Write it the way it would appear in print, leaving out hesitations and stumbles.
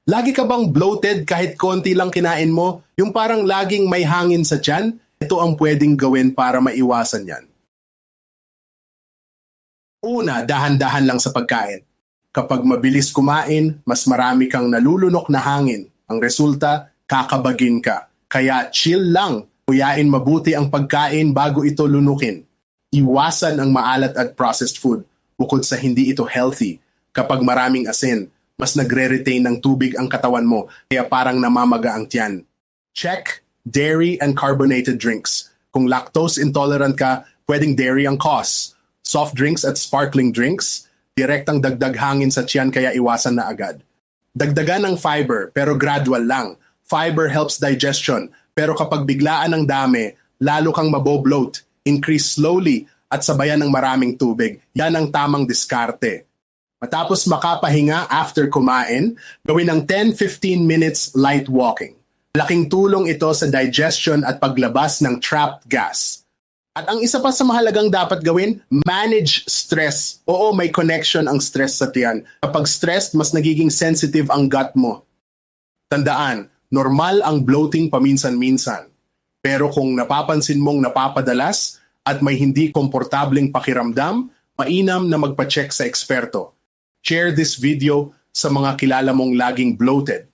Lagi ka bang bloated kahit konti lang kinain mo? Yung parang laging may hangin sa tiyan? Ito ang pwedeng gawin para maiwasan yan. Una, dahan-dahan lang sa pagkain. Kapag mabilis kumain, mas marami kang nalulunok na hangin. Ang resulta, kakabagin ka. Kaya chill lang. Kuyain mabuti ang pagkain bago ito lunukin. Iwasan ang maalat at processed food bukod sa hindi ito healthy. Kapag maraming asin, mas nagre-retain ng tubig ang katawan mo kaya parang namamaga ang tiyan. Check dairy and carbonated drinks. Kung lactose intolerant ka, pwedeng dairy ang cause. Soft drinks at sparkling drinks, direktang dagdag hangin sa tiyan kaya iwasan na agad. Dagdagan ng fiber pero gradual lang. Fiber helps digestion pero kapag biglaan ng dami, lalo kang mabobloat. Increase slowly at sabayan ng maraming tubig. Yan ang tamang diskarte. Matapos makapahinga after kumain, gawin ng 10-15 minutes light walking. Laking tulong ito sa digestion at paglabas ng trapped gas. At ang isa pa sa mahalagang dapat gawin, manage stress. Oo, may connection ang stress sa tiyan. Kapag stressed, mas nagiging sensitive ang gut mo. Tandaan, normal ang bloating paminsan-minsan. Pero kung napapansin mong napapadalas at may hindi komportableng pakiramdam, mainam na magpa-check sa eksperto. Share this video sa mga kilala mong laging bloated